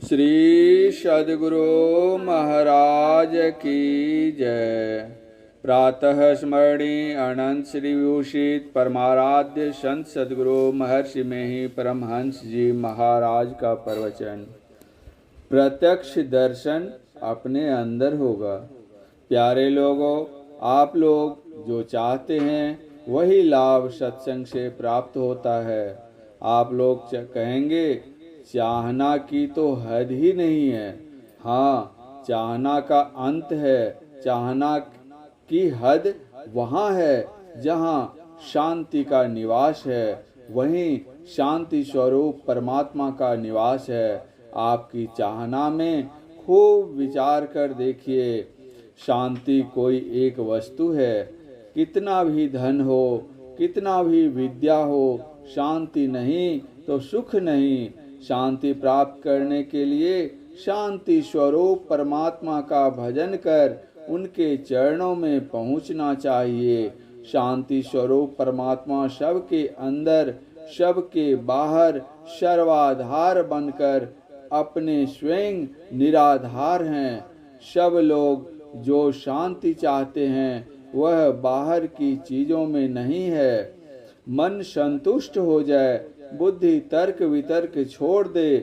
श्री सद्गुरु महाराज की जय। प्रातः स्मरणीय अनंत श्री विभूषित परमाराध्य संत सद्गुरु महर्षि में ही परमहंस जी महाराज का प्रवचन। प्रत्यक्ष दर्शन अपने अंदर होगा। प्यारे लोगों, आप लोग जो चाहते हैं वही लाभ सत्संग से प्राप्त होता है। आप लोग कहेंगे चाहना की तो हद ही नहीं है। हाँ, चाहना का अंत है। चाहना की हद वहाँ है जहाँ शांति का निवास है, वहीं शांति स्वरूप परमात्मा का निवास है। आपकी चाहना में खूब विचार कर देखिए। शांति कोई एक वस्तु है। कितना भी धन हो, कितना भी विद्या हो, शांति नहीं तो सुख नहीं। शांति प्राप्त करने के लिए शांति स्वरूप परमात्मा का भजन कर उनके चरणों में पहुंचना चाहिए। शांति स्वरूप परमात्मा सबके अंदर, सबके बाहर सर्वाधार बनकर अपने स्वयं निराधार हैं। सब लोग जो शांति चाहते हैं वह बाहर की चीजों में नहीं है। मन संतुष्ट हो जाए, बुद्धि तर्क वितर्क छोड़ दे,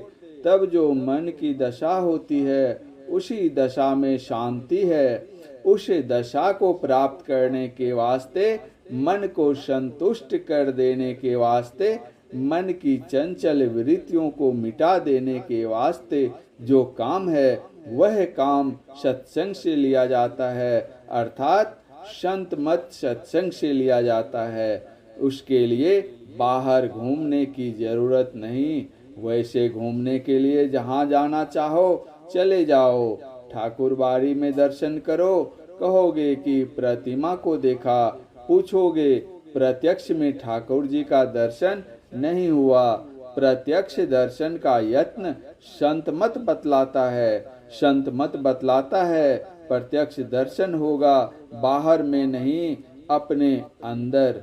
तब जो मन की दशा होती है उसी दशा में शांति है। उस दशा को प्राप्त करने के वास्ते, मन को संतुष्ट कर देने के वास्ते, मन की चंचल वृत्तियों को मिटा देने के वास्ते जो काम है वह काम सत्संग से लिया जाता है, अर्थात संत मत सत्संग से लिया जाता है। उसके लिए बाहर घूमने की जरूरत नहीं। वैसे घूमने के लिए जहाँ जाना चाहो चले जाओ। ठाकुर बाड़ी में दर्शन करो, कहोगे कि प्रतिमा को देखा, पूछोगे प्रत्यक्ष में ठाकुर जी का दर्शन नहीं हुआ। प्रत्यक्ष दर्शन का यत्न संत मत बतलाता है। संत मत बतलाता है प्रत्यक्ष दर्शन होगा, बाहर में नहीं, अपने अंदर।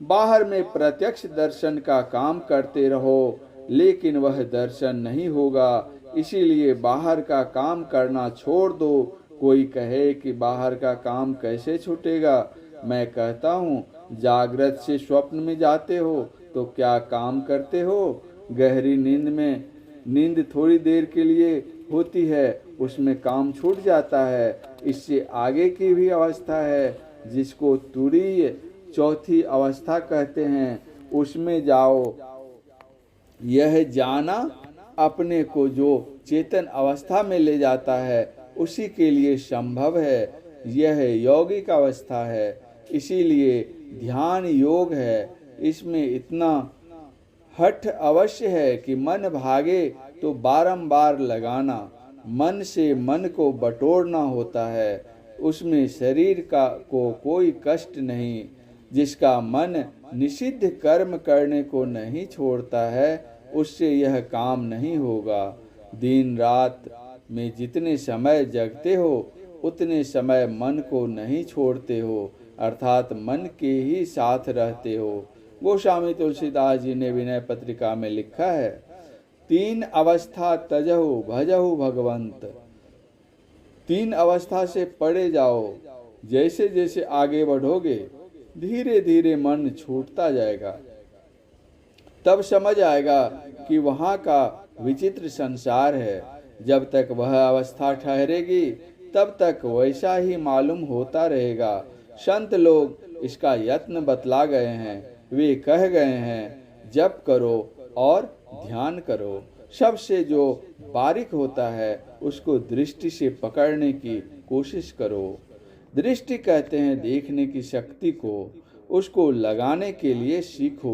बाहर में प्रत्यक्ष दर्शन का काम करते रहो, लेकिन वह दर्शन नहीं होगा। इसीलिए बाहर का काम करना छोड़ दो। कोई कहे कि बाहर का काम कैसे छूटेगा? मैं कहता हूँ, जागृत से स्वप्न में जाते हो तो क्या काम करते हो? गहरी नींद में, नींद थोड़ी देर के लिए होती है, उसमें काम छूट जाता है। इससे आगे की भी अवस्था है जिसको तुरीय चौथी अवस्था कहते हैं, उसमें जाओ। यह जाना अपने को जो चेतन अवस्था में ले जाता है उसी के लिए संभव है। यह यौगिक अवस्था है, इसीलिए ध्यान योग है। इसमें इतना हठ अवश्य है कि मन भागे तो बारंबार लगाना। मन से मन को बटोरना होता है। उसमें शरीर को कोई कष्ट नहीं। जिसका मन निषिद्ध कर्म करने को नहीं छोड़ता है उससे यह काम नहीं होगा। दिन रात में जितने समय जगते हो उतने समय मन को नहीं छोड़ते हो, अर्थात मन के ही साथ रहते हो। गोस्वामी तुलसीदास जी ने विनय पत्रिका में लिखा है, 3 अवस्था तजहु भजहु भगवंत। 3 अवस्था से पड़े जाओ। जैसे जैसे आगे बढ़ोगे धीरे धीरे मन छूटता जाएगा। तब समझ आएगा कि वहाँ का विचित्र संसार है। जब तक वह अवस्था ठहरेगी तब तक वैसा ही मालूम होता रहेगा। संत लोग इसका यत्न बतला गए हैं। वे कह गए हैं, जप करो और ध्यान करो। सबसे जो बारीक होता है उसको दृष्टि से पकड़ने की कोशिश करो। दृष्टि कहते हैं देखने की शक्ति को। उसको लगाने के लिए सीखो।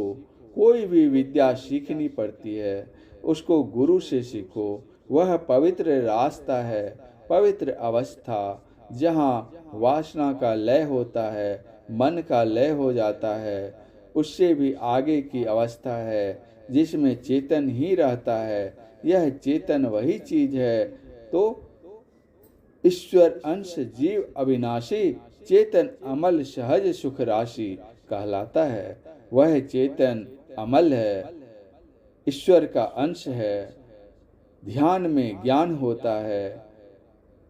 कोई भी विद्या सीखनी पड़ती है, उसको गुरु से सीखो। वह पवित्र रास्ता है, पवित्र अवस्था, जहाँ वासना का लय होता है, मन का लय हो जाता है। उससे भी आगे की अवस्था है जिसमें चेतन ही रहता है। यह चेतन वही चीज है तो ईश्वर अंश जीव अविनाशी, चेतन अमल सहज सुख राशि कहलाता है। वह चेतन अमल है, ईश्वर का अंश है। ध्यान में ज्ञान होता है,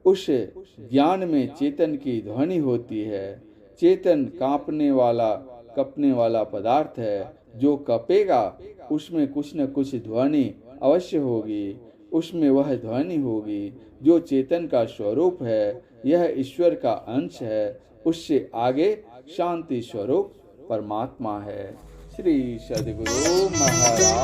उस ज्ञान में चेतन की ध्वनि होती है। चेतन कपने वाला पदार्थ है। जो कपेगा उसमें कुछ न कुछ ध्वनि अवश्य होगी, उसमें वह ध्वनि होगी जो चेतन का स्वरूप है। यह ईश्वर का अंश है, उससे आगे शांति स्वरूप परमात्मा है। श्री सद्गुरु महाराज।